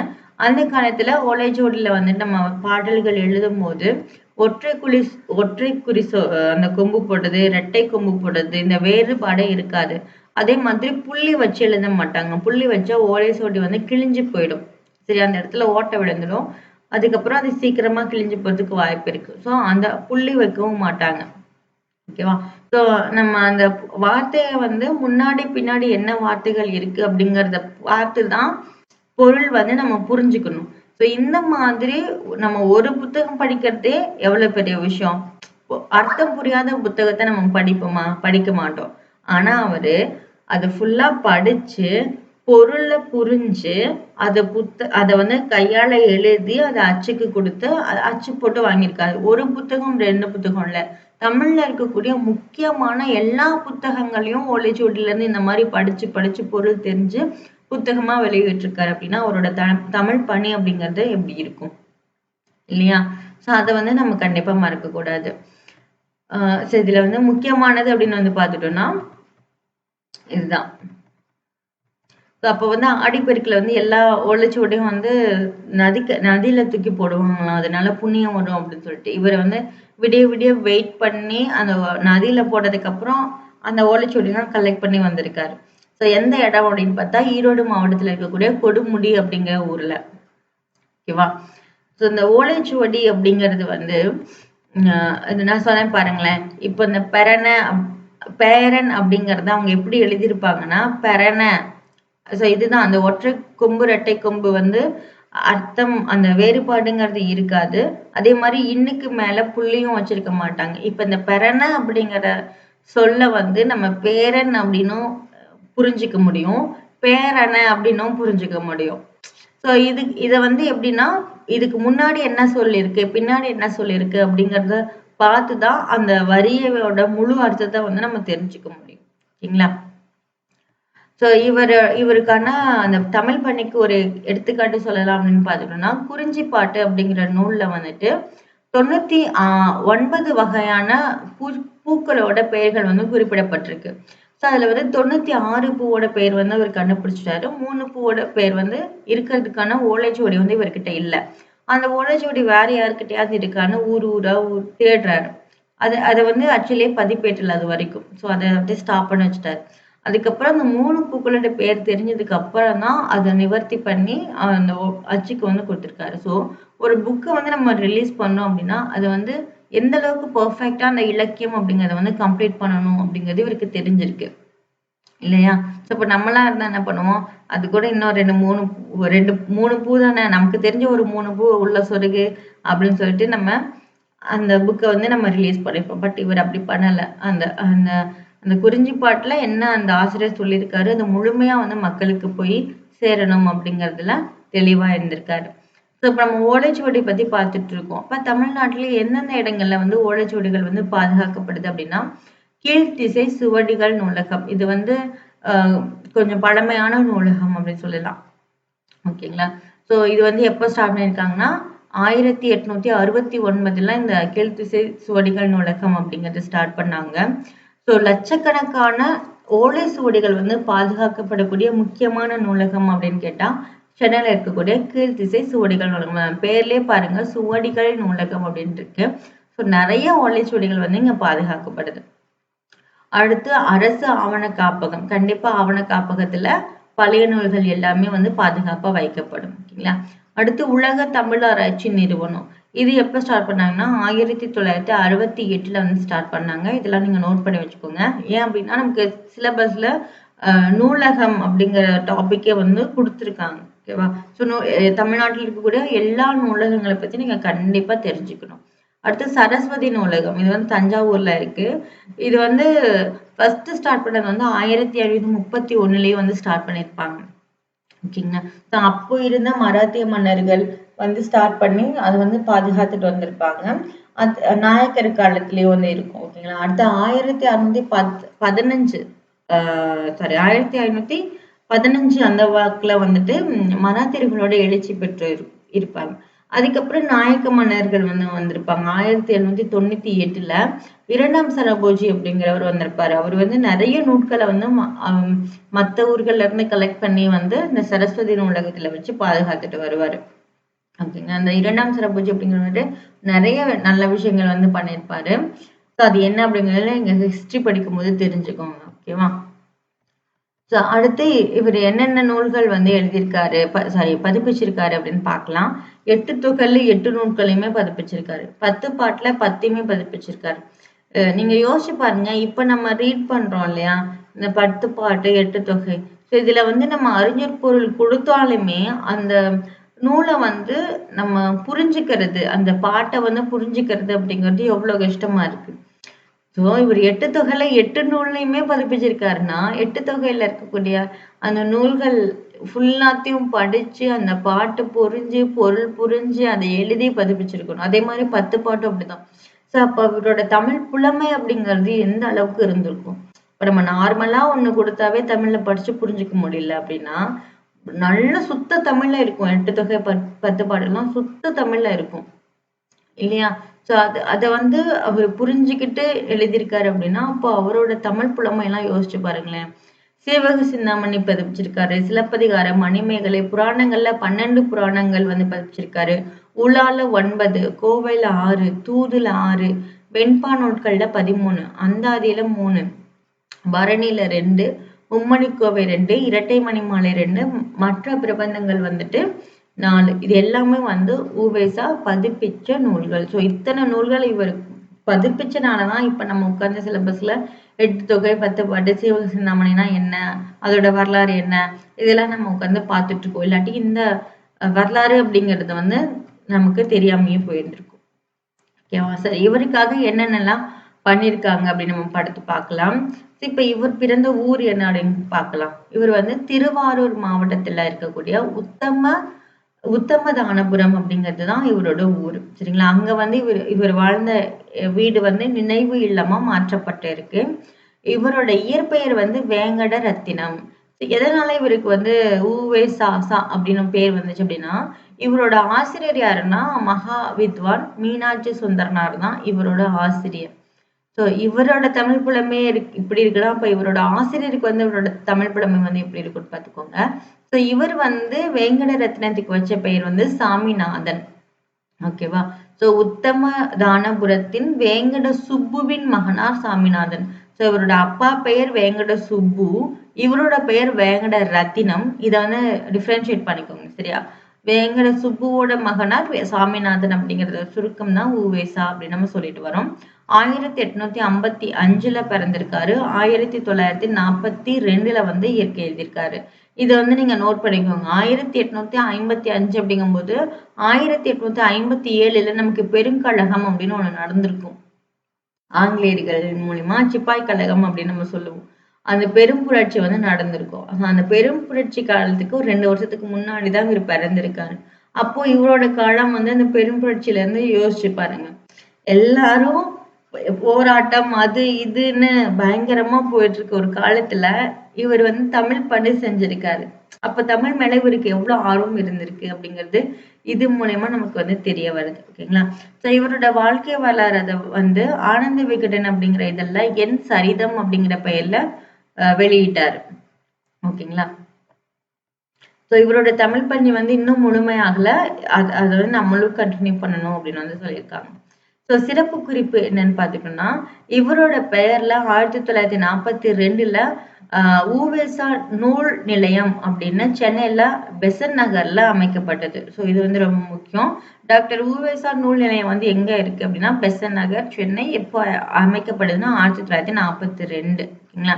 அந்த காலத்துல ஓலைச்சுவடியில வந்து நம்ம பாடல்கள் எழுதும் போது ஒற்றை குறி அந்த கொம்பு போடுறது, இரட்டை கொம்பு போடுறது இந்த வேறுபாடே இருக்காது. அதே மாதிரி புள்ளி வச்சு எழுத மாட்டாங்க. புள்ளி வச்சா ஓலைச்சுவடி வந்து கிழிஞ்சு போயிடும். சரி, அந்த இடத்துல ஓட்டை விழுந்துடும். அதுக்கப்புறம் அது சீக்கிரமா கிழிஞ்சு போறதுக்கு வாய்ப்பு இருக்கு. ஸோ அந்த புள்ளி வைக்கவும் மாட்டாங்க. ஓகேவா? ஸோ நம்ம அந்த வார்த்தைய வந்து முன்னாடி பின்னாடி என்ன வார்த்தைகள் இருக்கு அப்படிங்கிறத பார்த்து தான் பொருள் வந்து நம்ம புரிஞ்சுக்கணும். ஸோ இந்த மாதிரி நம்ம ஒரு புத்தகம் படிக்கிறதே எவ்வளவு பெரிய விஷயம். அர்த்தம் புரியாத புத்தகத்தை நம்ம படிப்போமா? படிக்க மாட்டோம். ஆனா அவரு அது ஃபுல்லா படிச்சு பொருளை புரிஞ்சு அதை வந்து கையால எழுதி அதை அச்சுக்கு கொடுத்து அச்சு போட்டு வாங்கியிருக்காரு. ஒரு புத்தகம் 2 புத்தகம் இல்ல. தமிழ்ல இருக்கக்கூடிய முக்கியமான எல்லா புத்தகங்களையும் ஓலைச்சுவடியில இருந்து இந்த மாதிரி படிச்சு படிச்சு பொருள் தெரிஞ்சு புத்தகமா வெளியிட்டிருக்காரு அப்படின்னா அவரோட தமிழ் பணி அப்படிங்கிறது எப்படி இருக்கும் இல்லையா? ஸோ அதை வந்து நம்ம கண்டிப்பா மறக்க கூடாது. ஸோ இதுல வந்து முக்கியமானது அப்படின்னு வந்து பார்த்துட்டோம்னா இதுதான். அப்போ வந்து ஆடிப்பெருக்குல வந்து எல்லா ஓலைச்சுவடியும் வந்து நதியில தூக்கி போடுவாங்களாம். அதனால புண்ணியம் வரும் அப்படின்னு சொல்லிட்டு இவர் வந்து விடிய விடிய வெயிட் பண்ணி அந்த நதியில போட்டதுக்கு அப்புறம் அந்த ஓலைச்சுவடிலாம் கலெக்ட் பண்ணி வந்திருக்காரு. ஸோ எந்த இடம் அப்படின்னு பார்த்தா ஈரோடு மாவட்டத்தில் இருக்கக்கூடிய கொடுமுடி அப்படிங்கிற ஊர்ல. ஓகேவா? ஸோ இந்த ஓலைச்சுவடி அப்படிங்கிறது வந்து நான் சொன்னேன் பாருங்களேன். இப்போ இந்த பேரன் அப்படிங்கறத அவங்க எப்படி எழுதியிருப்பாங்கன்னா பெரண. ஸோ இதுதான் அந்த ஒற்றை கொம்பு இரட்டை கொம்பு வந்து அர்த்தம் அந்த வேறுபாடுங்கிறது இருக்காது. அதே மாதிரி இன்னுக்கு மேல புள்ளியும் வச்சிருக்க மாட்டாங்க. இப்ப இந்த பெரண அப்படிங்கிற சொல்ல வந்து நம்ம பேரன் அப்படின்னும் புரிஞ்சுக்க முடியும், பேரண அப்படின்னும் புரிஞ்சுக்க முடியும். ஸோ இதை வந்து எப்படின்னா இதுக்கு முன்னாடி என்ன சொல்லிருக்கு பின்னாடி என்ன சொல்லிருக்கு அப்படிங்கறத பார்த்துதான் அந்த வரியோட முழு அர்த்தத்தை வந்து நம்ம தெரிஞ்சுக்க முடியும். ஓகேங்களா? ஸோ இவருக்கான அந்த தமிழ் பணிக்கு ஒரு எடுத்துக்காட்டு சொல்லலாம் அப்படின்னு பார்த்துட்டோம்னா குறிஞ்சிப்பாட்டு அப்படிங்கிற நூல்ல வந்துட்டு 99 வகையான பூக்களோட பெயர்கள் வந்து குறிப்பிடப்பட்டிருக்கு. ஸோ அதுல வந்து 96 பூவோட பெயர் வந்து அவர் கண்டுபிடிச்சிட்டாரு. 3 பூவோட பெயர் வந்து இருக்கிறதுக்கான ஓலைச்சுவடி வந்து இவர்கிட்ட இல்லை. அந்த ஓலைச்சுவடி வேற யாருக்கிட்டையாவது இருக்கான்னு ஊரா தேடுறாரு. அதை வந்து ஆக்சுவலியே பதிப்பேற்றல அது வரைக்கும். ஸோ அதை வந்து ஸ்டாப் பண்ணி வச்சுட்டாரு. அதுக்கப்புறம் அந்த 3 பூக்களோட பேர் தெரிஞ்சதுக்கு அப்புறம் தான் அதை நிவர்த்தி பண்ணி அந்த அச்சுக்கு வந்து கொடுத்துருக்காரு. ஸோ ஒரு புக்கை வந்து நம்ம ரிலீஸ் பண்ணோம் அப்படின்னா அதை வந்து எந்த அளவுக்கு பெர்ஃபெக்ட்டா அந்த இலக்கியம் அப்படிங்கிறத வந்து கம்ப்ளீட் பண்ணணும் அப்படிங்கிறது இவருக்கு தெரிஞ்சிருக்கு இல்லையா? ஸோ இப்ப நம்மளா இருந்தா என்ன பண்ணுவோம்? அது கூட இன்னும் 2, 3 பூ தானே நமக்கு தெரிஞ்ச ஒரு 3 பூ உள்ள சொருகு அப்படின்னு சொல்லிட்டு நம்ம அந்த புக்க வந்து நம்ம ரிலீஸ் பண்ணியிருப்போம். பட் இவர் அப்படி பண்ணல. அந்த அந்த அந்த குறிஞ்சிப்பாட்டுல என்ன அந்த ஆசிரியர் சொல்லியிருக்காரு, அது முழுமையா வந்து மக்களுக்கு போய் சேரணும் அப்படிங்கிறதுல தெளிவா இருந்திருக்காரு. ஸோ இப்ப நம்ம ஓலைச்சுவடி பத்தி பார்த்துட்டு இருக்கோம். அப்ப தமிழ்நாட்டில எந்தெந்த இடங்கள்ல வந்து ஓலைச்சுவடிகள் வந்து பாதுகாக்கப்படுது அப்படின்னா, கீழ்த்திசை சுவடிகள் நூலகம். இது வந்து அ கொஞ்சம் பழமையான நூலகம் அப்படின்னு சொல்லலாம். ஓகேங்களா? ஸோ இது வந்து எப்ப ஸ்டார்ட் பண்ணியிருக்காங்கன்னா, 1869ல இந்த கீழ்த்திசை சுவடிகள் நூலகம் அப்படிங்கிறது ஸ்டார்ட் பண்ணாங்க. ஸோ லட்சக்கணக்கான ஓலை சுவடிகள் வந்து பாதுகாக்கப்படக்கூடிய முக்கியமான நூலகம் அப்படின்னு கேட்டா, சென்னையில இருக்கக்கூடிய கீழ்த்திசை சுவடிகள் நூலகம். பேர்லயே பாருங்க சுவடிகள் நூலகம் அப்படின்னு இருக்கு. ஸோ நெறைய ஓலைச்சுவடிகள் வந்து இங்க பாதுகாக்கப்படுது. அடுத்து அரசு ஆவண காப்பகம். கண்டிப்பா ஆவண காப்பகத்துல பழைய நூல்கள் எல்லாமே வந்து பாதுகாப்பா வைக்கப்படும். ஓகேங்களா? அடுத்து உலக தமிழ் ஆராய்ச்சி நிறுவனம். இது எப்ப ஸ்டார்ட் பண்ணாங்கன்னா, 1968ல வந்து ஸ்டார்ட் பண்ணாங்க. இதெல்லாம் நீங்க நோட் பண்ணி வச்சுக்கோங்க. ஏன் அப்படின்னா, நமக்கு சிலபஸ்ல நூலகம் அப்படிங்கிற டாபிக்கே வந்து குடுத்துருக்காங்க. ஓகேவா? ஸோ தமிழ்நாட்டில் இருக்கக்கூடிய எல்லா நூலகங்கள பத்தி நீங்க கண்டிப்பா தெரிஞ்சுக்கணும். அடுத்து சரஸ்வதி நூலகம். இது வந்து தஞ்சாவூர்ல இருக்கு. இது வந்து ஃபர்ஸ்ட் ஸ்டார்ட் பண்ணது வந்து 1531லயே வந்து ஸ்டார்ட் பண்ணியிருப்பாங்க. ஓகேங்களா? ஸோ அப்போ இருந்த மராத்திய மன்னர்கள் வந்து ஸ்டார்ட் பண்ணி அத வந்து பாதுகாத்துட்டு வந்திருப்பாங்க. நாயக்கர் காலத்திலயும் வந்து இருக்கும். ஓகேங்களா? அடுத்து 1615 சாரி 1515 அந்த வாக்குல வந்துட்டு மராத்தியர்களோட எழுச்சி பெற்று இருப்பாங்க. அதுக்கப்புறம் நாயக்க மன்னர்கள் வந்து வந்திருப்பாங்க. 1798ல 2ஆம் சரபோஜி அப்படிங்கிறவர் வந்திருப்பாரு. அவர் வந்து நிறைய நூட்கள வந்து மத்த ஊர்கள்ல இருந்து கலெக்ட் பண்ணி வந்து இந்த சரஸ்வதி நூலகத்துல வச்சு பாதுகாத்துட்டு வருவாரு. ஓகேங்க. அந்த 2ஆம் சரபோஜி அப்படிங்கிறவரு நிறைய நல்ல விஷயங்கள் வந்து பண்ணியிருப்பாரு. ஸோ அது என்ன அப்படிங்கிறத நீங்க ஹிஸ்டரி படிக்கும்போது தெரிஞ்சுக்கோங்க. ஓகேவா? ஸோ அடுத்து இவர் என்னென்ன நூல்கள் வந்து எழுதியிருக்காரு பதிப்பிச்சிருக்காரு அப்படின்னு பார்க்கலாம். 8 தொகையில 8 நூல்களையுமே பதிப்பிச்சிருக்காரு. 10 பாட்டுல 10யுமே பதிப்பிச்சிருக்காரு. நீங்க யோசிச்சு பாருங்க. இப்ப நம்ம ரீட் பண்றோம் இல்லையா? இந்த 10 பாட்டு, 8 தொகை. ஸோ இதுல வந்து நம்ம அறிஞர் பொருள் கொடுத்தாலுமே அந்த நூல வந்து நம்ம புரிஞ்சுக்கிறது, அந்த பாட்ட வந்து புரிஞ்சுக்கிறது அப்படிங்கிறது எவ்வளோ கஷ்டமா இருக்கு. ஸோ இவர் 8 தொகையில 8 நூல்லையுமே பதிப்பிச்சிருக்காருன்னா, 8 தொகையில இருக்கக்கூடிய அந்த நூல்கள் ஃபுல்லாத்தையும் படிச்சு, அந்த பாட்டு புரிஞ்சு, பொருள் புரிஞ்சு, அத எழுதி பதிப்பிச்சிருக்கணும். அதே மாரி 10 பாட்டும் அப்படிதான். ஸோ அப்ப அவரோட தமிழ் புலமை அப்படிங்கிறது எந்த அளவுக்கு இருந்திருக்கும்? இப்ப நம்ம நார்மலா ஒண்ணு குடுத்தாவே தமிழ்ல படிச்சு புரிஞ்சுக்க முடியல அப்படின்னா, நல்ல சுத்த தமிழ்ல இருக்கும். 8 தொகை 10 பாடல்லாம் சுத்த தமிழ்ல இருக்கும். இல்லையா? ஸோ அத வந்து அவரு புரிஞ்சுகிட்டு எழுதியிருக்காரு அப்படின்னா, அப்போ அவரோட தமிழ் புலமையெல்லாம் யோசிச்சு பாருங்களேன். சீவக சிந்தாமணி பதிப்பிச்சிருக்காரு. சிலப்பதிகாரம், மணிமேகலை, புராணங்கள்ல 12 புராணங்கள் வந்து பதிப்பிச்சிருக்காரு. உலால 9, கோவையில 6, தூதுல 6, வெண்பா நூட்கள்ல 13, அந்தாதியில 3, பரணியில 2, மும்மணிக்கோவை 2, இரட்டை மணிமாலை 2, மற்ற பிரபந்தங்கள் வந்துட்டு 4. இது எல்லாமே வந்து உ.வே.சா பதிப்பிச்ச நூல்கள். ஸோ இத்தனை நூல்கள் இவர் பதிப்பிச்சனால தான் இப்ப நம்ம உட்கார்ந்து சிலபஸ்ல 8 தொகை, 10 பாட்டு, சீவக சிந்தாமணினா என்ன? அதோட வரலாறு என்ன? இதெல்லாம் நம்ம உட்கார்ந்து பார்த்துட்டு இருக்கோம். இல்லாட்டி இந்த வரலாறு அப்படிங்கிறது வந்து நமக்கு தெரியாமயே போயிருந்திருக்கும். ஓகேவா? சரி, இவருக்காக என்னென்னலாம் பண்ணியிருக்காங்க அப்படின்னு நம்ம படுத்து பார்க்கலாம். இப்ப இவர் பிறந்த ஊர் என்ன அப்படின்னு பார்க்கலாம். இவர் வந்து திருவாரூர் மாவட்டத்துல இருக்கக்கூடிய உத்தமதானபுரம் அப்படிங்கிறது தான் இவரோட ஊரு. சரிங்களா? அங்க வந்து இவர் வாழ்ந்த வீடு வந்து நினைவு இல்லமா மாற்றப்பட்டிருக்கு. இவரோட இயற்பெயர் வந்து வேங்கட ரத்தினம். எதனால இவருக்கு வந்து உ.வே.சா அப்படின்னு பேர் வந்துச்சு அப்படின்னா, இவரோட ஆசிரியர் யாருன்னா, மகா வித்வான் மீனாட்சி சுந்தரனார் தான் இவரோட ஆசிரியர். ஸோ இவரோட தமிழ் புலமை இப்படி இருக்குன்னா, அப்ப இவரோட ஆசிரியருக்கு வந்து இவரோட தமிழ் புலமை வந்து எப்படி இருக்குன்னு பார்த்துக்கோங்க. ஸோ இவர் வந்து வேங்கட ரத்னத்துக்கு வச்ச பெயர் வந்து சாமிநாதன். ஓகேவா? ஸோ உத்தமதானபுரத்தின் வேங்கட சுப்புவின் மகனார் சாமிநாதன். ஸோ இவரோட அப்பா பெயர் வேங்கட சுப்பு, இவரோட பெயர் வேங்கட ரத்தினம். இத வந்து டிஃபரன்ஷியேட் பண்ணிக்கோங்க. சரியா? வேங்கட சுப்புவோட மகனார் சாமிநாதன் அப்படிங்கிறத சுருக்கம் தான் உவேசா அப்படின்னு நம்ம சொல்லிட்டு வரோம். 1855 பிறந்திருக்காரு. 1942 வந்து இயற்கை எழுதியிருக்காரு. இதை வந்து நீங்க நோட் பண்ணிக்கோங்க. 1855 அப்படிங்கும்போது 1857 நமக்கு பெருங்கழகம் அப்படின்னு ஒண்ணு நடந்திருக்கும். ஆங்கிலேயர்கள் மூலியமா சிப்பாய் கழகம் அப்படின்னு நம்ம சொல்லுவோம். அந்த பெரும் புரட்சி வந்து நடந்திருக்கும். அந்த பெரும் புரட்சி காலத்துக்கு ஒரு 2 வருஷத்துக்கு முன்னாடி தான் இவர் பிறந்திருக்காரு. அப்போ இவரோட காலம் வந்து அந்த பெரும் புரட்சியில இருந்து யோசிச்சு பாருங்க. எல்லாரும் போராட்டம் அது இதுன்னு பயங்கரமா போயிட்டு இருக்க ஒரு காலத்துல இவர் வந்து தமிழ் பணி செஞ்சிருக்காரு. அப்ப தமிழ் மேல இவருக்கு எவ்வளவு ஆர்வம் இருந்திருக்கு அப்படிங்கிறது இது மூலயமா நமக்கு வந்து தெரிய வருது. ஓகேங்களா? சோ இவரோட வாழ்க்கை வரலாறு வந்து ஆனந்த விகடன் அப்படிங்கிற இதெல்லாம் என் சரிதம் அப்படிங்கிற பெயர்ல வெளியிட்டாரு. ஓகேங்களா? சோ இவரோட தமிழ் பணி வந்து இன்னும் முழுமையாகல. அதை வந்து நம்மளும் கண்டினியூ பண்ணணும் அப்படின்னு வந்து சொல்லியிருக்காங்க. ஸோ சிறப்பு குறிப்பு என்னன்னு பார்த்தீங்கன்னா, இவரோட பெயர்ல 1942 உவேசா நூல் நிலையம் அப்படின்னு சென்னையில பெசன்ட் நகர்ல அமைக்கப்பட்டது. ஸோ இது வந்து ரொம்ப முக்கியம். டாக்டர் உவேசா நூல் நிலையம் வந்து எங்க இருக்கு அப்படின்னா பெசன்ட் நகர், சென்னை. எப்போ அமைக்கப்படுதுன்னா 1942. ஓகேங்களா?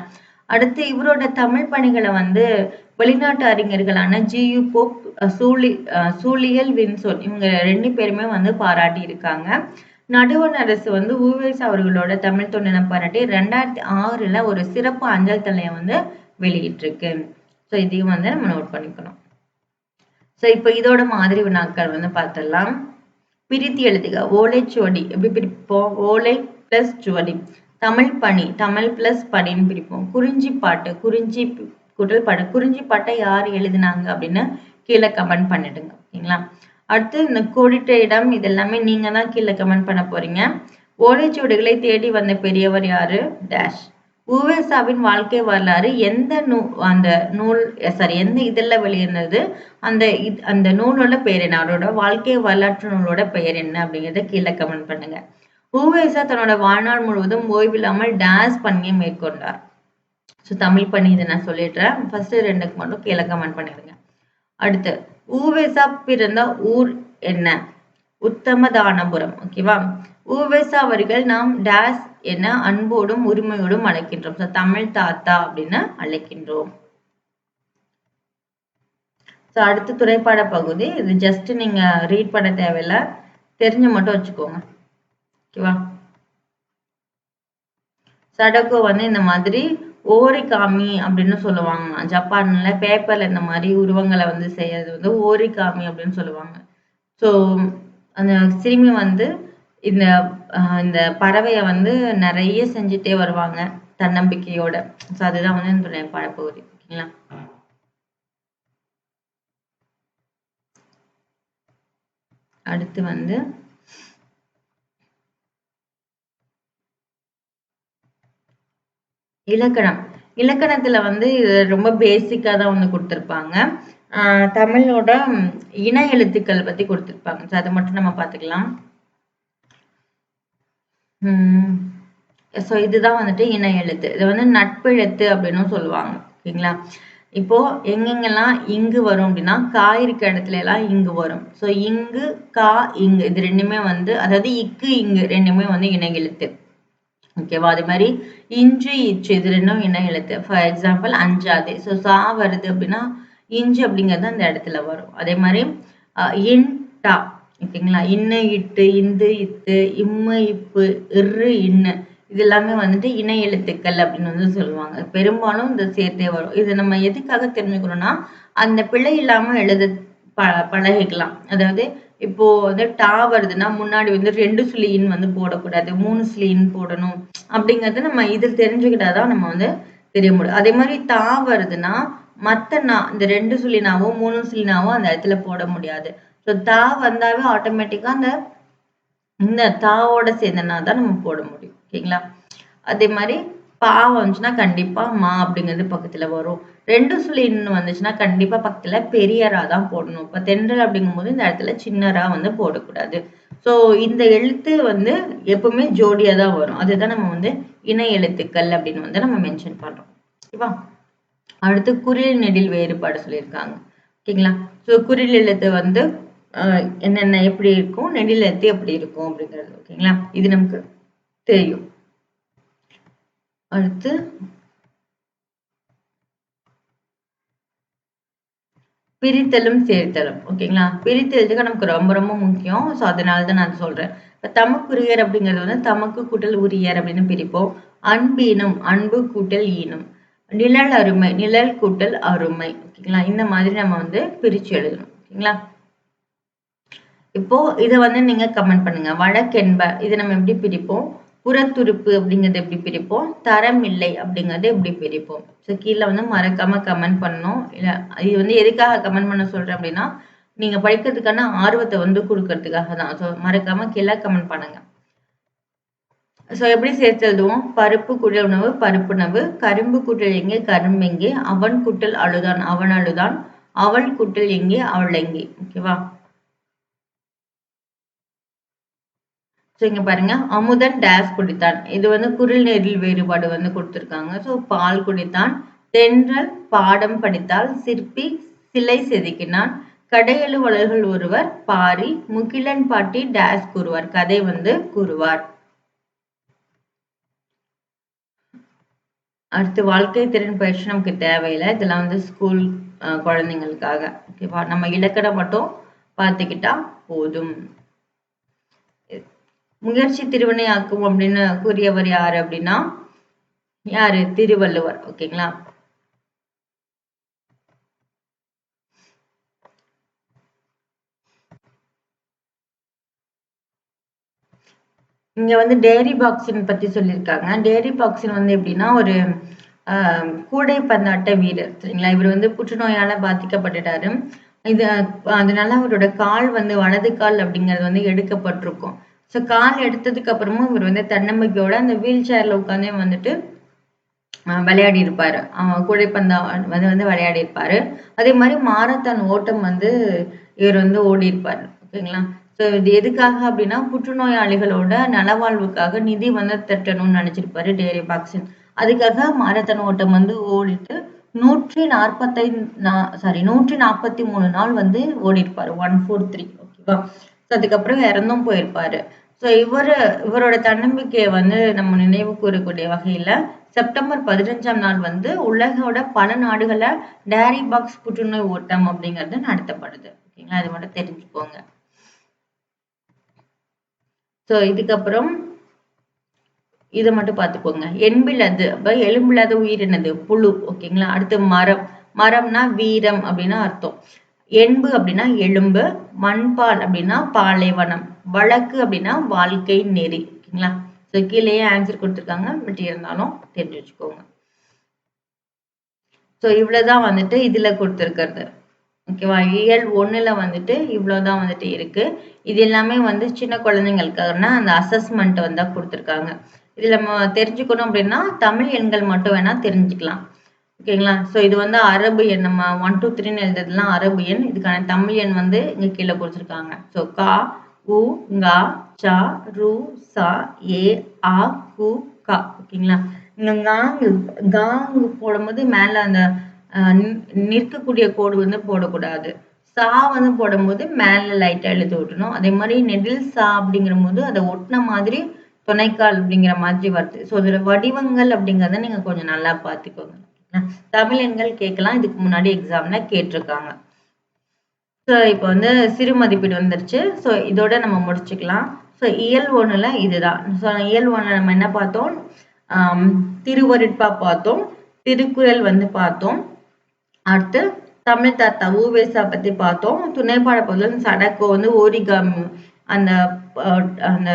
அடுத்து இவரோட தமிழ் பணிகளை வந்து வெளிநாட்டு அறிஞர்களான ஜி.யு. போப், சூழியல் வின்சோன் இவங்க 2 பேருமே வந்து பாராட்டி இருக்காங்க. நடுவண் அரசு வந்து உவேசா அவர்களோட தமிழ் தொண்டனை பாராட்டி 2006 ஒரு சிறப்பு அஞ்சல் தலையை வந்து வெளியிட்டிருக்கு. ஸோ இதையும் வந்து நம்ம நோட் பண்ணிக்கணும். ஸோ இப்போ இதோட மாதிரி வினாக்கள் வந்து பார்த்துடலாம். பிரித்து எழுதுக. ஓலைச்சுவடி எப்படி பிரிப்போம்? ஓலை பிளஸ் சுவடி. தமிழ் பணி, தமிழ் பிளஸ் பணின்னு பிரிப்போம். குறிஞ்சி பாட்டு, குறிஞ்சி கூட்டல் பாட்டு. குறிஞ்சி பாட்டை யார் எழுதினாங்க அப்படின்னு கீழே கமெண்ட் பண்ணிடுங்க. ஓகேங்களா? அடுத்து இந்த கோடிட்ட இடம் இது எல்லாமே நீங்க தான் கீழே கமெண்ட் பண்ண போறீங்க. ஓலைச்சுவடிகளை தேடி வந்த பெரியவர் யாரு? டேஷ். உவேசாவின் வாழ்க்கை வரலாறு எந்த எந்த இதழ்ல வெளியிருந்தது? அந்த நூலோட பெயர் என்ன? அவரோட வாழ்க்கை வரலாற்று நூலோட பெயர் என்ன அப்படிங்கிறத கீழே கமெண்ட் பண்ணுங்க. உவேசா தன்னோட வாழ்நாள் முழுவதும் ஓய்வில்லாமல் டேஷ் பணியை மேற்கொண்டார். ஸோ தமிழ் பணி இதை நான் சொல்லிடுறேன். ஃபர்ஸ்ட் 2க்கு மட்டும் கீழே கமெண்ட் பண்ணிடுங்க. அடுத்து உவேசா பிறந்த ஊர் என்ன? உத்தமதானபுரம். ஓகேவா? உவேசா அவர்கள் நாம் டேஷ் என அன்போடும் உரிமையோடும் அழைக்கின்றோம். ஸோ தமிழ் தாத்தா அப்படின்னு அழைக்கின்றோம். ஸோ அடுத்து துணைப்பாட பகுதி. இது ஜஸ்ட் நீங்க ரீட் பண்ண தேவையில்லை, தெரிஞ்சு மட்டும் வச்சுக்கோங்க. ஓகேவா? சடகோ வந்து இந்த மாதிரி ஓரிகாமி அப்படின்னு சொல்லுவாங்க. ஜப்பான்ல பேப்பர்ல இந்த மாதிரி உருவங்களை வந்து செய்யறது வந்து ஓரிகாமி அப்படின்னு சொல்லுவாங்க. ஸோ அந்த சிறுமி வந்து இந்த இந்த பறவையை வந்து நிறைய செஞ்சுட்டே வருவாங்க தன்னம்பிக்கையோட. ஸோ அதுதான் வந்து இந்த பாடப்பகுதி. ஓகேங்களா? அடுத்து வந்து இலக்கணம். இலக்கணத்துல வந்து ரொம்ப பேசிக்கா தான் வந்து கொடுத்துருப்பாங்க. தமிழோட இன எழுத்துக்கள் பத்தி கொடுத்துருப்பாங்க. ஸோ அதை மட்டும் நம்ம பார்த்துக்கலாம். ஸோ இதுதான் வந்துட்டு இன எழுத்து. இது வந்து நட்பெழுத்து அப்படின்னு சொல்லுவாங்க. ஓகேங்களா? இப்போ எங்கெங்கெல்லாம் இங்கு வரும் அப்படின்னா கா இருக்க இடத்துல எல்லாம் இங்கு வரும். ஸோ இங்கு, கா, இங்கு இது ரெண்டுமே வந்து அதாவது இக்கு இங்கு ரெண்டுமே வந்து இணை எழுத்து. ஓகேவா? அதே மாதிரி இன்று, இச்சு இது ரெண்டும் இணை எழுத்து. For example Anjathe. ஸோ சா வருது அப்படின்னா இஞ்சு அப்படிங்கிறது அந்த இடத்துல வரும். அதே மாதிரி இன், டா. ஓகேங்களா? இன்னு, இட்டு, இந்து, இத்து, இம்மு, இப்பு, இரு, இன்னு இது எல்லாமே வந்துட்டு இணை எழுத்துக்கள் அப்படின்னு வந்து சொல்லுவாங்க. பெரும்பாலும் இந்த சேர்த்தே வரும். இது நம்ம எதுக்காக தெரிஞ்சுக்கணும்னா அந்த பிழை இல்லாம எழுத பழகிக்கலாம். அதாவது இப்போ வந்து டா வருதுன்னா முன்னாடி வந்து 2 சுழியின் வந்து போடக்கூடாது, 3 சுழியின் போடணும் அப்படிங்கறது நம்ம இதில் தெரிஞ்சுக்கிட்டாதான் நம்ம வந்து தெரிய முடியும். அதே மாதிரி தா வருதுன்னா மத்த இந்த 2 சுழினாவோ 3 சுழினாவோ அந்த இடத்துல போட முடியாது. ஸோ தா வந்தாவே ஆட்டோமேட்டிக்கா இந்த தாவோட சேர்ந்தனா தான் நம்ம போட முடியும். ஓகேங்களா? அதே மாதிரி பா வந்துச்சுன்னா கண்டிப்பா மா அப்படிங்கிறது பக்கத்துல வரும். 2 சுழின்னு வந்துச்சுன்னா கண்டிப்பா பக்கத்துல பெரியரா தான் போடணும். இப்ப தென்றல் அப்படிங்கும்போது இந்த இடத்துல சின்னரா வந்து போடக்கூடாது. ஸோ இந்த எழுத்து வந்து எப்பவுமே ஜோடியா தான் வரும். அதுதான் நம்ம வந்து இணை எழுத்துக்கள் அப்படின்னு வந்து நம்ம மென்ஷன் பண்றோம். ஓகேவா? அடுத்து குறில் நெடில் வேறுபாடு சொல்லியிருக்காங்க. ஓகேங்களா? ஸோ குறில் எழுத்து வந்து என்னென்ன எப்படி இருக்கும், நெடில் எழுத்து எப்படி இருக்கும் அப்படிங்கிறது. ஓகேங்களா? இது நமக்கு தெரியும். அடுத்து பிரித்தலும் சேர்த்தலும். ஓகேங்களா? பிரித்தெழுதுக நமக்கு ரொம்ப ரொம்ப முக்கியம். ஸோ அதனால தான் நான் சொல்றேன். இப்ப தமக்குரியர் அப்படிங்கிறது வந்து தமக்கு கூட்டல் உரியர் அப்படின்னு பிரிப்போம். அன்பீனும் அன்பு கூட்டல் ஈனும். நிழல் அருமை நிழல் கூட்டல் அருமை. ஓகேங்களா? இந்த மாதிரி நம்ம வந்து பிரிச்சு எழுதணும். ஓகேங்களா? இப்போ இத வந்து நீங்க கமெண்ட் பண்ணுங்க. வழக்கென்ப இத நம்ம எப்படி பிரிப்போம்? புறத்துறுப்பு அப்படிங்கிறது எப்படி பிரிப்போம்? தரம் இல்லை அப்படிங்கிறது எப்படி பிரிப்போம்? ஸோ கீழ வந்து மறக்காம கமெண்ட் பண்ணணும். இல்ல இது வந்து எதுக்காக கமெண்ட் பண்ண சொல்றேன் அப்படின்னா, நீங்க படிக்கிறதுக்கான ஆர்வத்த வந்து குடுக்கறதுக்காக தான். ஸோ மறக்காம கீழ கமெண்ட் பண்ணுங்க. ஸோ எப்படி சேர்த்து எழுதுவோம்? பருப்பு கூட்டல் உணவு பருப்புணவு, கரும்பு கூட்டல் எங்கே கரும்பெங்கே, அவன் கூட்டல் அழுதான் அவன் அழுதான், அவள் கூட்டல் எங்கே அவள் எங்கே. ஓகேவா? ஸோ இங்க பாருங்க. அமுதன் டேஸ் குடித்தான். இது வந்து குரில் நெடில் வேறுபாடு வந்து குடுத்துருக்காங்க. ஸோ பால் குடித்தான். தென்றல் பாடம் படித்தால், சிற்பி சிலை செதுக்கினான். கடையெழுவலர்கள் ஒருவர் பாரி, முகிலன் பாட்டி டேஸ் கூறுவார். கதை வந்து கூறுவார். அடுத்து வாழ்க்கை திறன் பயிற்சி நமக்கு தேவையில்ல. இதெல்லாம் வந்து ஸ்கூல் குழந்தைங்களுக்காக. ஓகேவா? நம்ம இலக்கணம் மட்டும் பார்த்துக்கிட்டா போதும். முயற்சி திருவினையாக்கும் அப்படின்னு கூறியவர் யாரு அப்படின்னா யாரு? திருவள்ளுவர். ஓகேங்களா? இங்க வந்து டேரி பாக்ஸின் பத்தி சொல்லியிருக்காங்க. டேரி பாக்ஸின் வந்து எப்படின்னா ஒரு கூடைப்பந்தாட்ட வீரர். சரிங்களா? இவர் வந்து புற்றுநோயால பாதிக்கப்பட்டுட்டாரு. இது அதனால அவரோட கால் வந்து வலது கால் அப்படிங்கிறது வந்து எடுக்கப்பட்டிருக்கும். ஸோ கால் எடுத்ததுக்கு அப்புறமும் இவர் வந்து தன்னம்பிக்கையோட அந்த வீல் சேர்ல உட்காந்தே வந்துட்டு விளையாடி இருப்பாரு. கூடைப்பந்தா வந்து வந்து விளையாடி இருப்பாரு. அதே மாரி மாரத்தான் ஓட்டம் வந்து இவர் வந்து ஓடியிருப்பாரு. ஓகேங்களா? ஸோ இது எதுக்காக அப்டின்னா, புற்றுநோயாளிகளோட நலவாழ்வுக்காக நிதி வந்து திரட்டணும்னு நெனச்சிருப்பாரு டேரி பாக்ஸின். அதுக்காக மாரத்தான் ஓட்டம் வந்து ஓடிட்டு 143 நாள் வந்து ஓடியிருப்பாரு. 143 ஓகேவா? ஸோ அதுக்கப்புறம் இறந்தும் போயிருப்பாரு. ஸோ இவரோட தன்னம்பிக்கைய வந்து நம்ம நினைவு கூறக்கூடிய வகையில செப்டம்பர் 15ஆம் நாள் வந்து உலகோட பல நாடுகள்ல டேரி பாக்ஸ் புற்றுநோய் ஓட்டம் அப்படிங்கிறது நடத்தப்படுது. ஓகேங்களா? இது மட்டும் தெரிஞ்சுக்கோங்க. ஸோ இதுக்கப்புறம் இத மட்டும் பார்த்துக்கோங்க. எண்பிலது அப்ப எலும்பில்லாத உயிரினது புழு. ஓகேங்களா? அடுத்து மரம். மரம்னா வீரம் அப்படின்னு அர்த்தம். எண்பு அப்படின்னா எலும்பு, மண்பால் அப்படின்னா பாலைவனம், வழக்கு அப்படின்னா வாழ்க்கை நெறி. ஓகேங்களா? ஸோ கீழேயே ஆன்சர் கொடுத்துருக்காங்க. பட் இருந்தாலும் தெரிஞ்சு வச்சுக்கோங்க. ஸோ இவ்வளவுதான் வந்துட்டு இதுல கொடுத்துருக்கிறது. ஓகேவா? இயல் 1ல வந்துட்டு இவ்வளவுதான் வந்துட்டு இருக்கு. இது எல்லாமே வந்து சின்ன குழந்தைங்களுக்கான அந்த அசஸ்மெண்ட் வந்து கொடுத்துருக்காங்க. இதுல நம்ம தெரிஞ்சுக்கணும் அப்படின்னா தமிழ் எண்கள் மட்டும் வேணா தெரிஞ்சுக்கலாம். ஓகேங்களா? ஸோ இது வந்து அரபு எண். நம்ம 1, 2, 3ன்னு எழுதுறதுலாம் அரபு எண். இதுக்கான தமிழ் எண் வந்து இங்க கீழே கொடுத்துருக்காங்க. ஸோ கா, உ, ங, ச, ரு, ச, ஏ, ஆ, கு, க. ஓகேங்களா? இங்க காங்கு போடும்போது மேல அந்த நிற்கக்கூடிய கோடு வந்து போடக்கூடாது. சா வந்து போடும்போது மேல லைட்டா எழுதி விட்டணும். அதே மாதிரி நெடில் சா அப்படிங்கிற போது அதை ஒட்டின மாதிரி துணைக்கால் அப்படிங்கிற மாதிரி வருது. ஸோ இதுல வடிவங்கள் அப்படிங்கிறத நீங்க கொஞ்சம் நல்லா பார்த்துக்கோங்க. தமிழ் எண்கள் கேட்கலாம். இதுக்கு முன்னாடி எக்ஸாம்ல கேட்டிருக்காங்க. ஸோ இப்போ வந்து சிறு மதிப்பீடு வந்துருச்சு. ஸோ இதோட நம்ம முடிச்சுக்கலாம். ஸோ இயல் 1ல இதுதான். ஸோ இயல் 1ல நம்ம என்ன பார்த்தோம்? திருவருட்பா பார்த்தோம். திருக்குறள் வந்து பார்த்தோம். அடுத்து தமிழ் தாத்தா உ.வே.சா பத்தி பார்த்தோம். துணைப்பாட பகுதியில் சடக்கோ வந்து ஓரிகாமி அந்த அந்த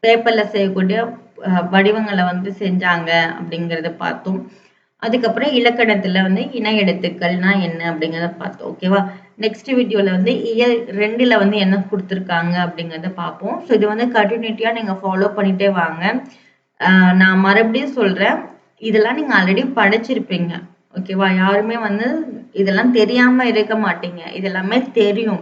பேப்பர்ல செய்யக்கூடிய வடிவங்களை வந்து செஞ்சாங்க அப்படிங்கிறத பார்த்தோம். அதுக்கப்புறம் இலக்கணத்துல வந்து இணை எழுத்துக்கள்னா என்ன அப்படிங்கிறத பார்த்தோம். ஓகேவா? நெக்ஸ்ட் வீடியோல வந்து இயல் 2ல வந்து என்ன கொடுத்துருக்காங்க அப்படிங்கிறத பார்ப்போம். ஸோ இது வந்து கண்டினியூட்டியா நீங்க ஃபாலோ பண்ணிட்டே வாங்க. நான் மறுபடியும் சொல்றேன். இதெல்லாம் நீங்க ஆல்ரெடி படிச்சிருப்பீங்க. ஓகேவா? யாருமே வந்து இதெல்லாம் தெரியாம இருக்க மாட்டீங்க. இதெல்லாமே தெரியும்.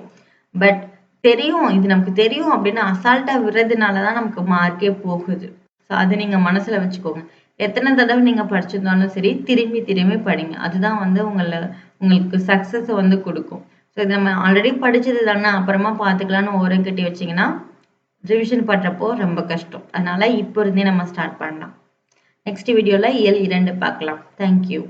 பட் தெரியும். இது நமக்கு தெரியும் அப்படின்னு அசால்ட்டா விடுறதுனால தான் நமக்கு மார்க்கே போகுது. ஸோ அத நீங்க மனசுல வச்சுக்கோங்க. எத்தனை தடவை நீங்கள் படிச்சிருந்தாலும் சரி திரும்பி திரும்பி படிங்க. அதுதான் வந்து உங்களுக்கு சக்ஸஸை வந்து கொடுக்கும். ஸோ இது நம்ம ஆல்ரெடி படித்தது தானே அப்புறமா பார்த்துக்கலான்னு ஓரம் கட்டி வச்சிங்கன்னா ரிவிஷன் பண்ணுறப்போ ரொம்ப கஷ்டம். அதனால் இப்போ இருந்தே நம்ம ஸ்டார்ட் பண்ணலாம். நெக்ஸ்ட் வீடியோவில் இயல் 2 பார்க்கலாம். தேங்க்யூ.